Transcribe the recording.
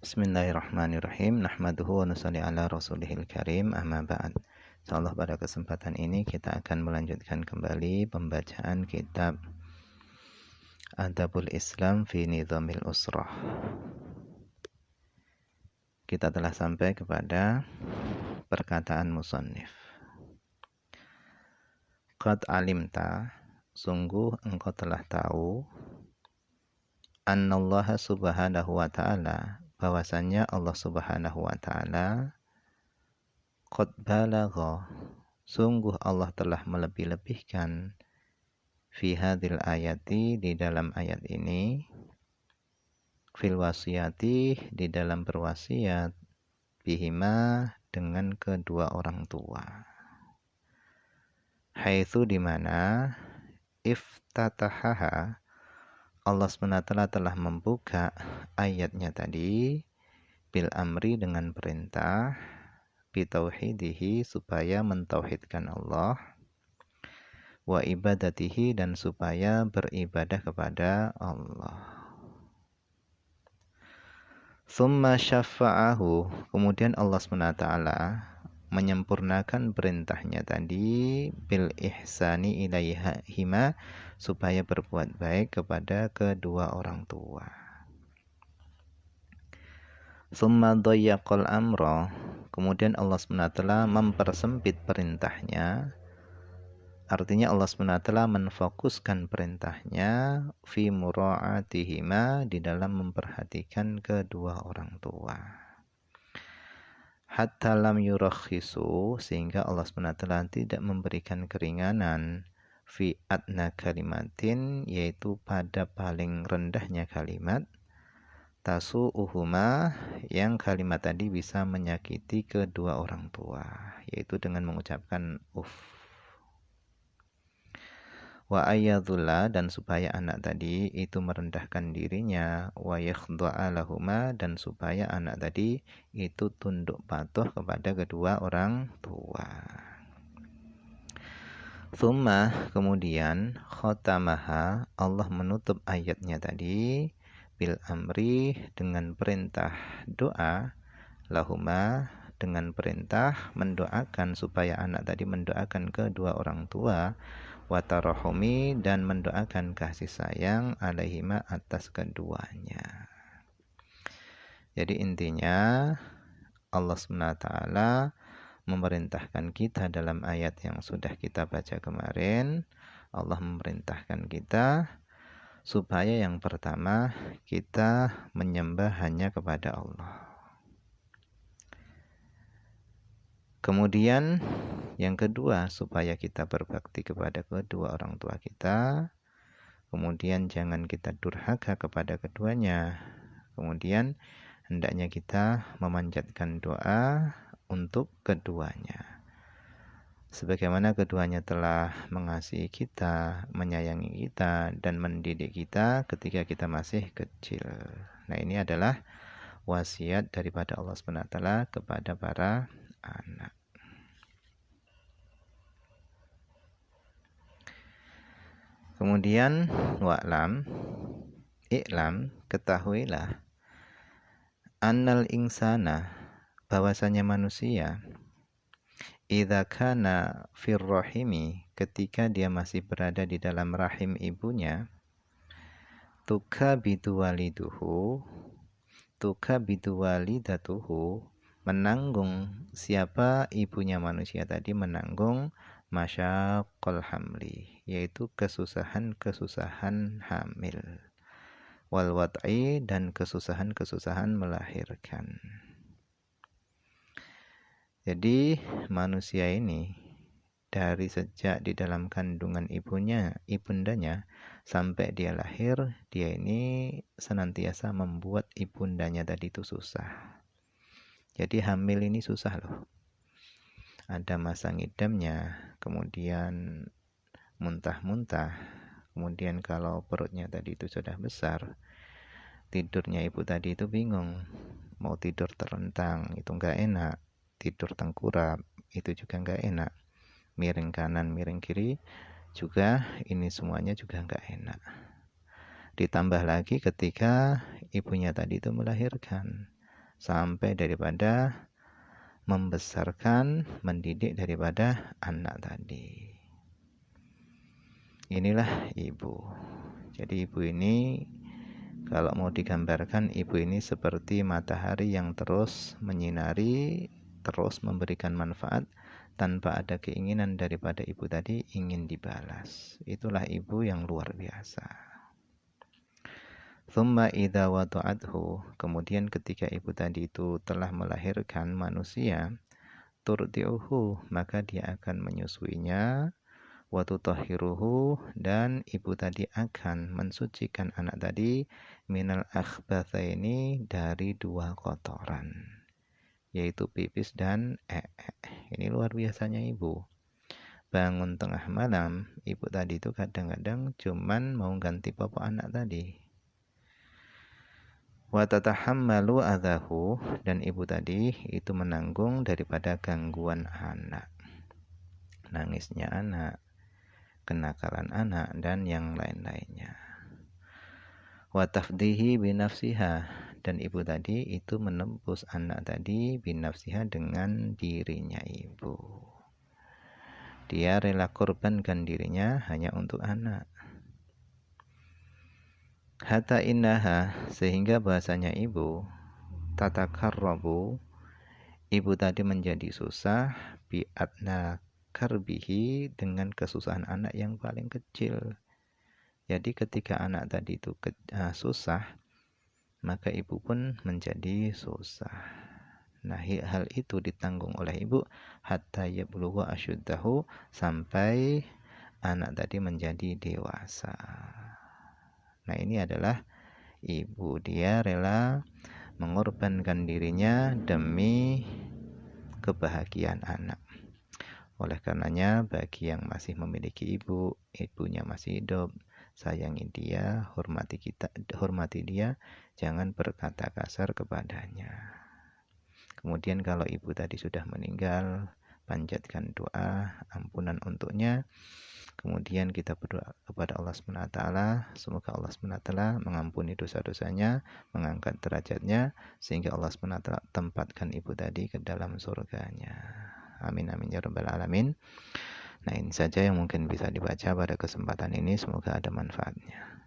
Bismillahirrahmanirrahim. Nahmaduhu wa nusalli ala rasulihil karim. Amma ba'd. Insyaallah pada kesempatan ini kita akan melanjutkan kembali pembacaan kitab Adabul Islam fi Nizamil Usrah. Kita telah sampai kepada perkataan musannif. Qad alimta, sungguh engkau telah tahu, annallaha subhanahu wa ta'ala, bahwasannya Allah subhanahu wa ta'ala, qad balagha, sungguh Allah telah melebih-lebihkan, fi hadhil ayati, di dalam ayat ini, fil wasiyati, di dalam berwasiat, bihima, dengan kedua orang tua. Haitsu, di mana, iftatahaha, Allah SWT telah membuka ayatnya tadi bil amri, dengan perintah, bitauhidihi, supaya mentauhidkan Allah, wa ibadatihi, dan supaya beribadah kepada Allah. Tsumma syafa'ahu, kemudian Allah SWT menyempurnakan perintahnya tadi bil ihsani ilaihima, supaya berbuat baik kepada kedua orang tua. Tsumma dhayyaqal amra, kemudian Allah SWT mempersempit perintahnya. Artinya Allah SWT menfokuskan perintahnya fi mura'atihima, di dalam memperhatikan kedua orang tua. Hatta lam yurakhisu, sehingga Allah SWT tidak memberikan keringanan fi adna kalimatin, yaitu pada paling rendahnya kalimat, tasu'uhuma, yang kalimat tadi bisa menyakiti kedua orang tua, yaitu dengan mengucapkan wa ayyadullah, dan supaya anak tadi itu merendahkan dirinya, wa yakhdu'a lahuma, dan supaya anak tadi itu tunduk patuh kepada kedua orang tua. Tsumma, kemudian, khotamaha, Allah menutup ayatnya tadi bil amri, dengan perintah doa, lahuma, dengan perintah mendoakan, supaya anak tadi mendoakan kedua orang tua, watarahumi, dan mendoakan kasih sayang alaihima, atas keduanya. Jadi intinya Allah SWT memerintahkan kita dalam ayat yang sudah kita baca kemarin. Allah memerintahkan kita supaya yang pertama kita menyembah hanya kepada Allah. Kemudian yang kedua, supaya kita berbakti kepada kedua orang tua kita. Kemudian jangan kita durhaka kepada keduanya. Kemudian hendaknya kita memanjatkan doa untuk keduanya, sebagaimana keduanya telah mengasihi kita, menyayangi kita, dan mendidik kita ketika kita masih kecil. Nah, ini adalah wasiat daripada Allah SWT kepada para anak. Kemudian wa'lam, i'lam, ketahuilah, annal insana, bahwasanya manusia, idza kana fir rahimi, ketika dia masih berada di dalam rahim ibunya, tukabidu walidatuhu, menanggung, siapa ibunya manusia tadi menanggung masyaqqal hamli, yaitu kesusahan-kesusahan hamil, wal wad'i, dan kesusahan-kesusahan melahirkan. Jadi manusia ini dari sejak di dalam kandungan ibundanya sampai dia lahir, dia ini senantiasa membuat ibundanya tadi itu susah. Jadi hamil ini susah loh. Ada masa ngidamnya, kemudian muntah-muntah, kemudian kalau perutnya tadi itu sudah besar, tidurnya ibu tadi itu bingung, mau tidur terlentang itu enggak enak, tidur tengkurap itu juga enggak enak, miring kanan miring kiri juga, ini semuanya juga enggak enak. Ditambah lagi ketika ibunya tadi itu melahirkan, sampai daripada membesarkan, mendidik daripada anak tadi. Inilah ibu. Jadi ibu ini, kalau mau digambarkan, ibu ini seperti matahari yang terus menyinari, terus memberikan manfaat tanpa ada keinginan daripada ibu tadi ingin dibalas. Itulah ibu yang luar biasa. Thumma idza wada'athu, kemudian ketika ibu tadi itu telah melahirkan manusia, turdi'uhu, maka dia akan menyusuinya, wa tutahhiruhu, dan ibu tadi akan mensucikan anak tadi minal akhbatsaini, dari dua kotoran, yaitu pipis dan Ini luar biasanya ibu. Bangun tengah malam, ibu tadi itu kadang-kadang cuman mau ganti popok anak tadi. Wa tatahammalu adzahu, dan ibu tadi itu menanggung daripada gangguan anak, nangisnya anak, kenakalan anak, dan yang lain-lainnya. Wa tafdihi binafsiha, dan ibu tadi itu menembus anak tadi binafsiha, dengan dirinya ibu. Dia rela korbankan dirinya hanya untuk anak. Hatta innaha, sehingga bahasanya ibu tatakarrabu, ibu tadi menjadi susah bi'adna karbihi, dengan kesusahan anak yang paling kecil. Jadi ketika anak tadi itu susah, maka ibu pun menjadi susah. Nah, hal itu ditanggung oleh ibu hatta yablugha asyuddahu, sampai anak tadi menjadi dewasa. Nah, ini adalah ibu, dia rela mengorbankan dirinya demi kebahagiaan anak. Oleh karenanya, bagi yang masih memiliki ibu, ibunya masih hidup, sayangi dia, hormati dia, jangan berkata kasar kepadanya. Kemudian kalau ibu tadi sudah meninggal, panjatkan doa ampunan untuknya. Kemudian kita berdoa kepada Allah SWT, semoga Allah SWT mengampuni dosa-dosanya, mengangkat derajatnya, sehingga Allah SWT tempatkan ibu tadi ke dalam surganya. Amin amin ya rabbal alamin. Nah, ini saja yang mungkin bisa dibaca pada kesempatan ini, semoga ada manfaatnya.